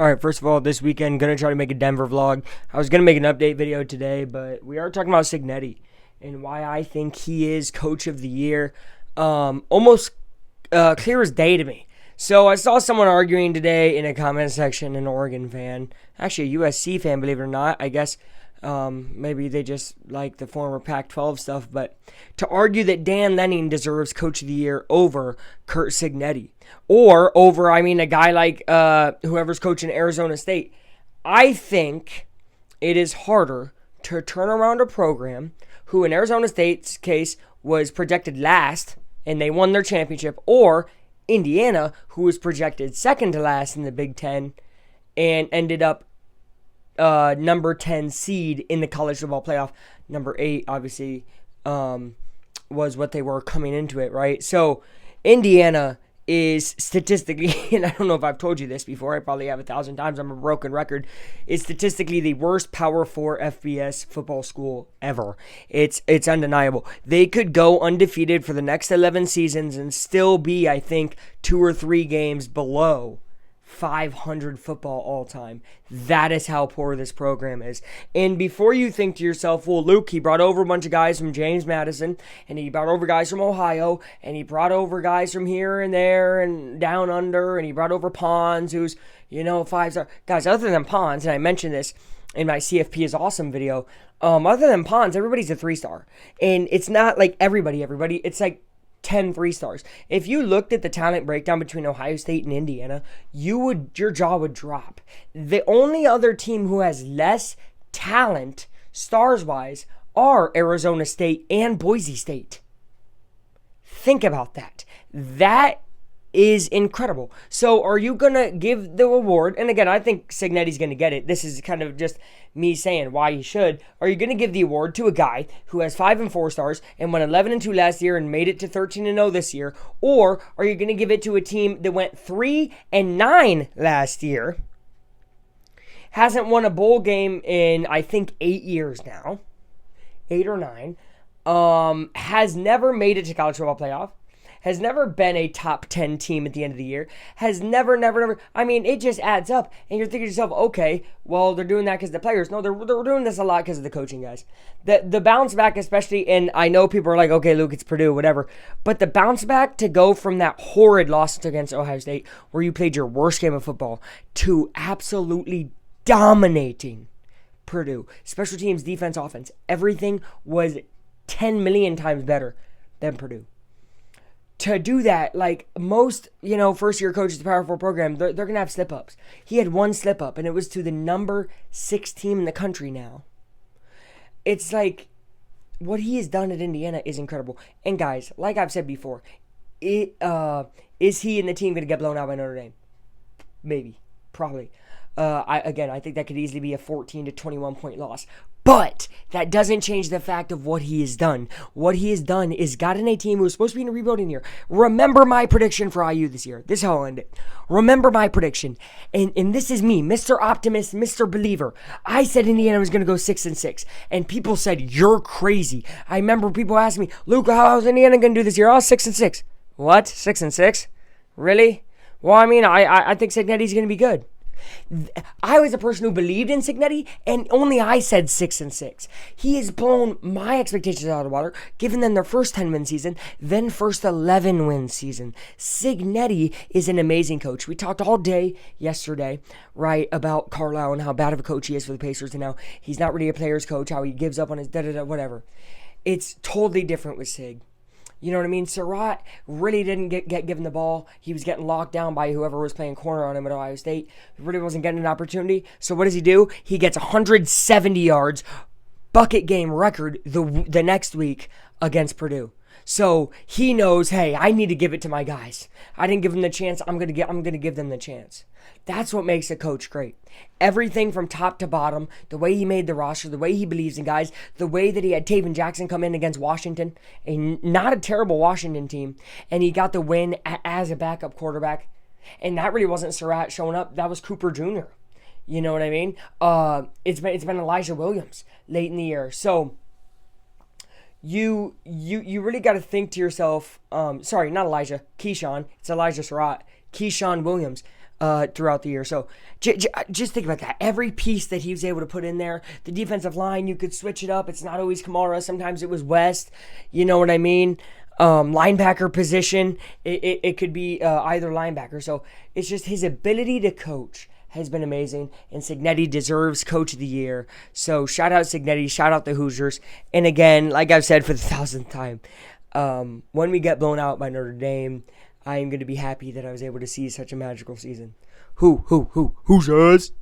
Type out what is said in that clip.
All right, first of all, this weekend, going to try to make a Denver vlog. I was going to make an update video today, but we are talking about Cignetti and why I think he is coach of the year. Almost clear as day to me. So I saw someone arguing today in a comment section, an Oregon fan, actually a USC fan, believe it or not. I guess maybe they just like the former Pac-12 stuff, but to argue that Dan Lanning deserves coach of the year over Curt Cignetti. Or over, a guy like whoever's coaching Arizona State. I think it is harder to turn around a program who, in Arizona State's case, was projected last and they won their championship, or Indiana, who was projected second to last in the Big Ten and ended up number 10 seed in the college football playoff. Number 8, obviously, was what they were coming into it, right? So, Indiana is statistically, and I don't know if I've told you this before, I probably have 1,000 times, I'm a broken record, is statistically the worst Power 4 FBS football school ever. It's undeniable. They could go undefeated for the next 11 seasons and still be, I think, 2 or 3 games below 500 football all time. That is how poor this program is. And before you think to yourself, well, Luke, he brought over a bunch of guys from James Madison, and he brought over guys from Ohio, and he brought over guys from here and there and down under, and he brought over Pons, who's, 5-star. Guys, other than Pons, and I mentioned this in my CFP is awesome video, other than Pons, everybody's a 3-star. And it's not like everybody, it's like 10 3-stars. If you looked at the talent breakdown between Ohio State and Indiana, your jaw would drop. The only other team who has less talent, stars-wise, are Arizona State and Boise State. Think about that. That is incredible. So are you going to give the award, and again, I think Cignetti's going to get it. This is kind of just me saying why he should. Are you going to give the award to a guy who has 5 and 4 stars and went 11-2 last year and made it to 13-0 this year? Or are you going to give it to a team that went 3-9 last year, hasn't won a bowl game in, I think, 8 years now, 8 or 9, has never made it to college football playoff, has never been a top 10 team at the end of the year, has never, it just adds up. And you're thinking to yourself, okay, well, they're doing that because the players. No, they're doing this a lot because of the coaching guys. The bounce back, especially, and I know people are like, okay, Luke, it's Purdue, whatever. But the bounce back to go from that horrid loss against Ohio State, where you played your worst game of football, to absolutely dominating Purdue. Special teams, defense, offense. Everything was 10 million times better than Purdue. To do that, like most, first-year coaches of the Power 4 program, they're going to have slip-ups. He had one slip-up, and it was to the number 6 team in the country now. It's like, what he has done at Indiana is incredible. And guys, like I've said before, is he and the team going to get blown out by Notre Dame? Maybe. Probably. I think that could easily be a 14 to 21 point loss. But that doesn't change the fact of what he has done. What he has done is gotten a team who was supposed to be in a rebuilding year. Remember my prediction for IU this year. This is how I'll end it. Remember my prediction. And this is me, Mr. Optimist, Mr. Believer. I said Indiana was going to go 6-6. And people said, you're crazy. I remember people asking me, Luke, how's Indiana going to do this year? Oh, 6-6. What? 6-6? Really? Well, I think Cignetti's going to be good. I was a person who believed in Cignetti, and only I said 6-6. He has blown my expectations out of the water, given them their first 10-win season, then first 11-win season. Cignetti is an amazing coach. We talked all day yesterday, right, about Carlisle and how bad of a coach he is for the Pacers, and how he's not really a player's coach, how he gives up on his da-da-da, whatever. It's totally different with Sig. You know what I mean? Surratt really didn't get given the ball. He was getting locked down by whoever was playing corner on him at Ohio State. He really wasn't getting an opportunity. So what does he do? He gets 170 yards, bucket game record the next week against Purdue. So he knows, hey, I need to give it to my guys. I didn't give them the chance. I'm gonna give them the chance. That's what makes a coach great. Everything from top to bottom, the way he made the roster, the way he believes in guys, the way that he had Taven Jackson come in against Washington, not a terrible Washington team, and he got the win as a backup quarterback. And that really wasn't Surratt showing up. That was Cooper Jr. You know what I mean? It's been Elijah Williams late in the year. So you really got to think to yourself, sorry, not Elijah, Keyshawn. It's Elijah Surratt. Keyshawn Williams. throughout the year. So just think about that. Every piece that he was able to put in there, the defensive line, you could switch it up. It's not always Kamara. Sometimes it was West. You know what I mean? Linebacker position, it could be either linebacker. So it's just his ability to coach has been amazing, and Cignetti deserves Coach of the Year. So shout out Cignetti, shout out the Hoosiers. And again, like I've said for the 1,000th time, when we get blown out by Notre Dame, I am going to be happy that I was able to see such a magical season. Hoosiers!